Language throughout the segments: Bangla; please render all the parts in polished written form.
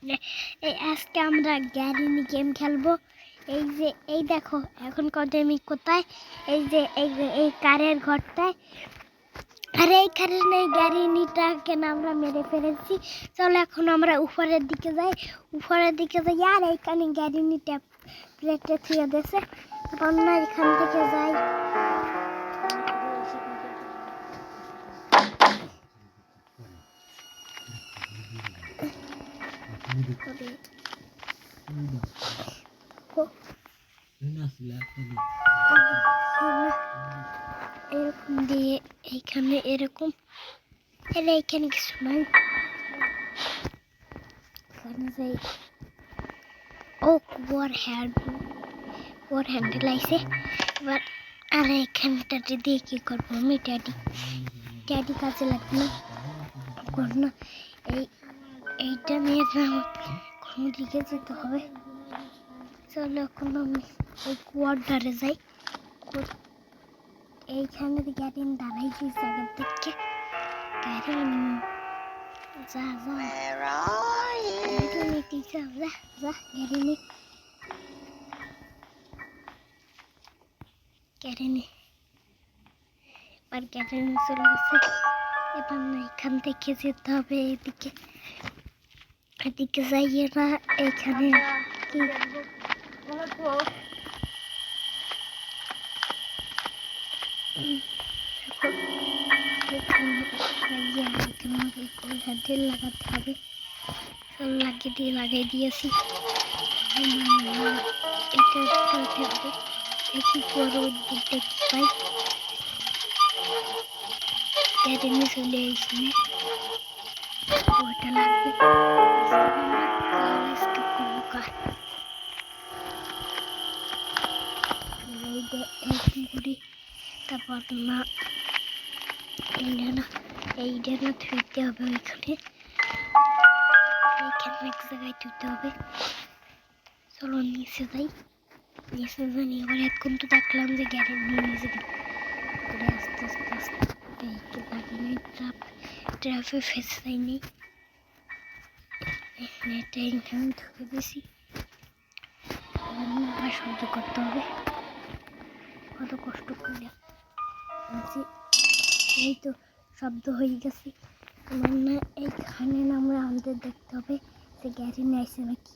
এই আজকে আমরা গ্যারিনি গেম খেলবো। এই দেখো এখন আমি কোথায়, এই কারের ঘরটায়। আর এই কারণে গ্যারিনিটাকে আমরা মেরে ফেলেছি। চলো এখন আমরা উপরের দিকে যাই আর এইখানে গ্যারিনিটা প্লেটে থুয়ে দিয়েছে। আমরা এখান থেকে যাই। এরকম দিয়ে এইখানে এরকম এইখানে কিছু নাই। এখানে যাই। ও ওর হ্যান্ডেল আইছে এবার। আর এইখানটাতে দিয়ে কি করবো আমি? ড্যাডি কাজে লাগবে না করো। এইটা নিয়ে কোনো দিকে যেতে হবে। চলো এখন আমি ওই কুয়ার ধারে যাই। এইখানে গ্যারিন দাঁড়াইছি আগের থেকে। গ্যারিন যা গ্যারিনি এবার গ্যারিনি চলে গেছে। এবার না এখান থেকে যেতে হবে এদিকে যাইয়ে না। এইখানে কি হ্যান্ডেল লাগাতে হবে। লাগাই দিয়েছি। এটা হবে দেখি বড় দেখতে পাই। গ্যারিনি চলে এসে ওটা লাগবে। তারপর না এইটা না ধুইতে হবে। ওইখানে এক জায়গায় ধুইতে হবে। চলো নিচে যাই। এবার এখন তো দেখলাম যে গ্যারিনি নিচে আস্তে ট্রাফে ফেসে যায়নি। এইখানে ঢুকে দিয়েছি। আবার সহ্য করতে হবে কত কষ্ট করে। এই তো শব্দ হয়ে গেছে। না এইখানে আমরা আমাদের দেখতে হবে যে গ্যারিনি আইছে নাকি।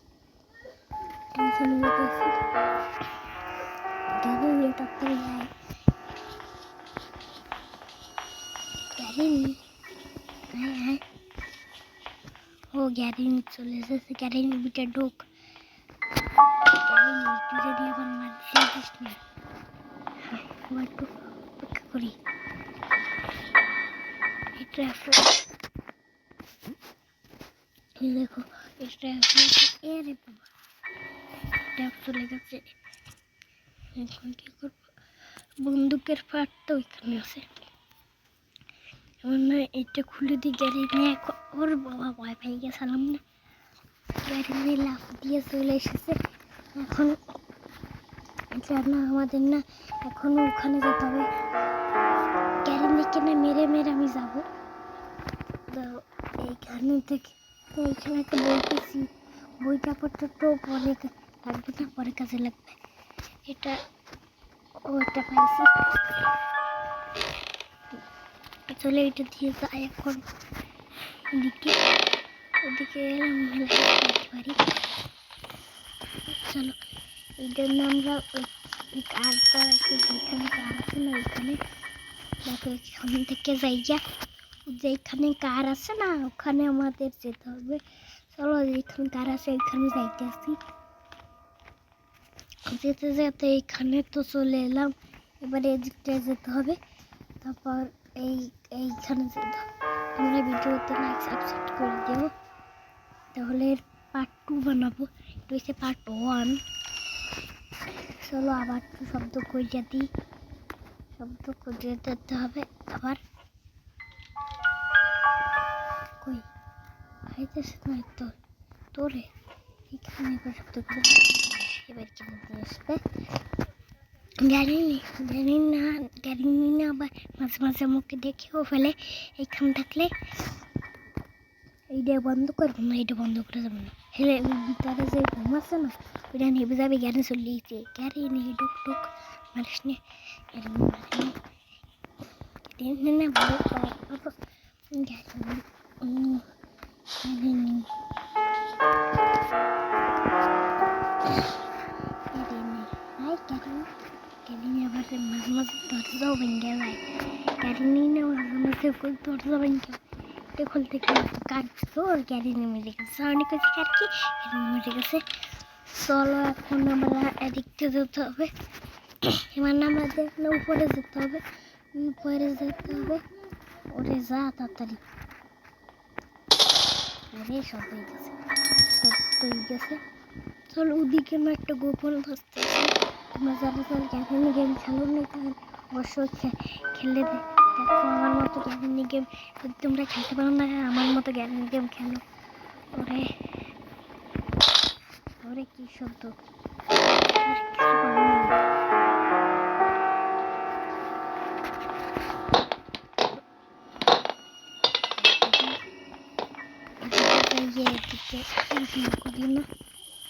ও গ্যারিনি চলে এসেছে। গ্যারিনি বিটা ঢোক। একটু অপেক্ষা করি। দেখো চলে গেছে। এখন কি করবো? বন্দুকের পাট তো ওইখানে আছে। এটা খুলে দিই। গ্যারিনি ওর বাবা ভয় পেয়ে গেছিলাম না। গ্যারিনি লাফ দিয়ে চলে এসেছে। এখন এটা না আমাদের না এখন ওখানে যেতে হবে। গ্যারিনিকে না মেরে আমি যাবো। তো এইখানে থেকে এইখানে একটা বই পেয়েছি। বইটা পড়তে তো পরে লাগবে না, পরে কাজে লাগবে। ওটা পাইছি। চলে এটা দিয়ে যাই এখন ওদিকে পারি। চলো এই জন্য আমরা ওই কারটা যেখানে কার আছে না ওইখানে দেখো এখান থেকে যেখানে কার আছে না ওখানে আমাদের যেতে হবে। চলো যেখানে কার আছে ওইখানে যাইতে আসি। যেতে যেতে এইখানে তো চলে এলাম। এবারে এদিকটায় যেতে হবে। তারপর এইখানে যেতে হবে। তোমরা ভিডিওতে লাইক সাবস্ক্রাইব করে দিও, তাহলে পার্ট 2 বানাবো। এটা হচ্ছে পার্ট 1। চলো আবার একটু শব্দ করিয়ে দিই। শব্দ করিয়ে দিতে হবে আবার। কই খাইতেছে না তো তোরে এখানে শব্দ করে। এবার কিনে দিয়ে আসবে। গ্যারিনি না আবার মাঝে মাঝে মুখে দেখেও ফেলে। এইখানে থাকলে এইটা বন্ধ করবো না, এটা বন্ধ করে যাবো না, হেলে ভিতরে যে ঘুম আছে না ওইটা নেবে যাবে, গ্যারে চলে গেছে, গ্যারে নেই ডুক টুক মারিস নে, না ভালো আবার মাঝে মাঝে দরজাও ভেঙে যায়, ক্যারিনি না মাঝে মাঝে দরজা ভেঙে এটা খুলতে কাটছো আর ক্যারিনি মেরে গেছে, অনেক কিছু কাটছি ক্যারিনি মেরে গেছে। চলো এখন আমরা এদিকতে যেতে হবে, এবার আমাদের উপরে যেতে হবে, উপরে যেতে হবে, ওরে যা তাড়াতাড়ি, ওরে সব হয়ে গেছে, সব হয়ে গেছে। চলো ওদিকে আমি একটা গোপন বসতে, তোমরা যারা যারা ক্যারিনি গেম খেলো না তাহলে অবশ্যই খেলে দেখো আমার মতো ক্যারিনি গেম যদি তোমরা খেলতে পারো না, আমার মতো ক্যারিনি গেম খেলো। ওরে ওরে কি শব্দ,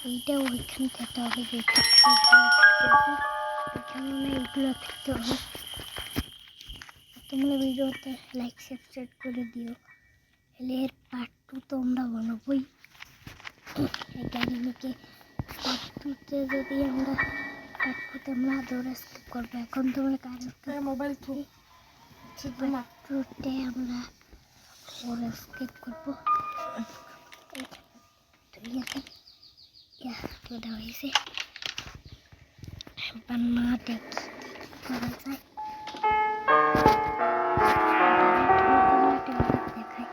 এইটা ওইখানে খেতে হবে, এইগুলো খেতে হবে। তোমরা ভিডিওতে লাইক সাবস্ক্রাইব করে দিও, এলে এর পার্ট 2 তো আমরা বানাবোই। এই ক্যারিনিকে পার্ট 2তে যদি আমরা পার্ট 2তে আমরা দৌড়ে স্কিপ করবো। এখন তোমরা কারণ মোবাইল পার্ট 2তে আমরা দৌড়ে স্কিপ করবো। ঠিক আছে, তোটা হয়েছে বান্না দেখি করা যায়, দেখাই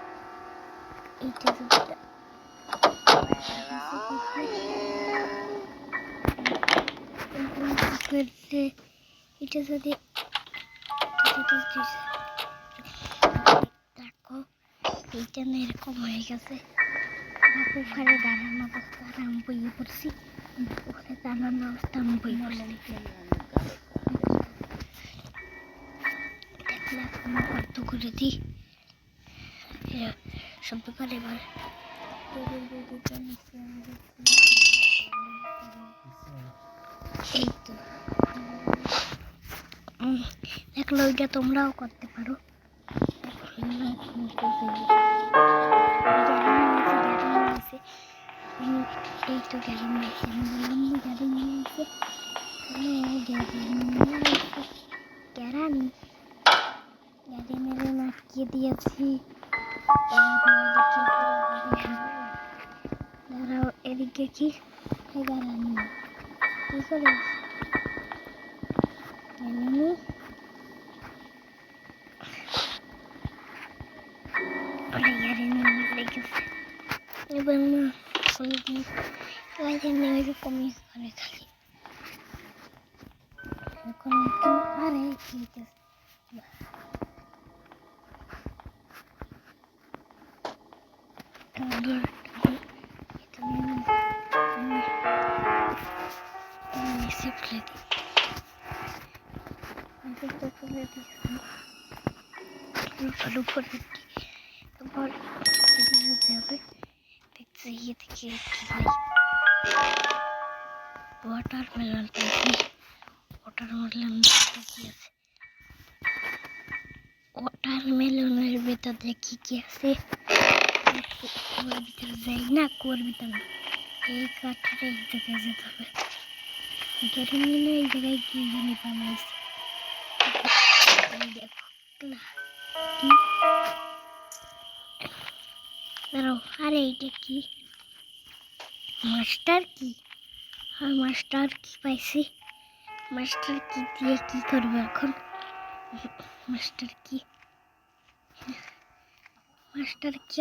এইটা করতে, এটা যদি দেখো এইটা না এরকম হয়ে গেছে, ওখানে দাঁড়ানো অবস্থা আর আমি বইয়ে পড়ছি, ওখানে দাঁড়ানো অবস্থা আমি বই পড়ছি, দেখলে এখন বন্ধ করে দিই শব্দ করে। এবার এই তো দেখলো, ওইটা তোমরাও করতে পারো। এই তো গ্যারি নিয়েছে, আমি বললাম না গ্যারি নিয়েছে, গ্যারানি গ্যারি মেরে আটকে দিয়েছি। দাঁড়াও এদিকে কি গ্যারানি কি করে গ্যারানি লেগেছে, এবার না খুলে দিই কমিয়ে করে খালি এখন আরে ঠিক আছে। ভালো করে তারপর যেতে হবে, দেখতে গিয়ে দেখি ওয়াটারমেলন পেয়েছি, ওয়াটারমেলন কি আছে, ওয়াটারমেলনের ভিতর দেখি কি আছে, কুয়ার ভিতরে যাই না, কুয়ার ভিতরে এই কাঠটা এই জায়গায় যেতে হবে, গ্যারিমিনে এই জায়গায় কি জানি বানাইছে, দেখো কি দাঁড়াও, আরে এইটা কি মাস্টার কি, আর মাস্টার কি পাইছি, মাস্টার কি দিয়ে কি করবো এখন, মাস্টার কি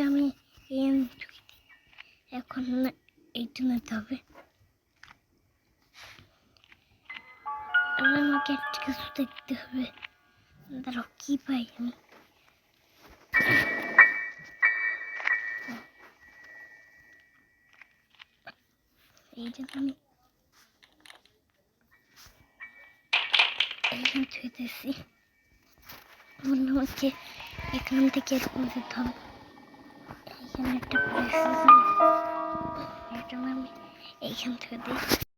আমি এখন এইটা নিতে হবে, আমাকে একটা কিছু দেখতে হবে, দাঁড়াও কি পাই আমি, এইটা আমি এইখানে ছুঁতেছি, মনে হচ্ছে এখান থেকে এরকম যেতে হবে, এখানে একটা প্লেস আছে, এটা আমি এইখান থেকে দিই।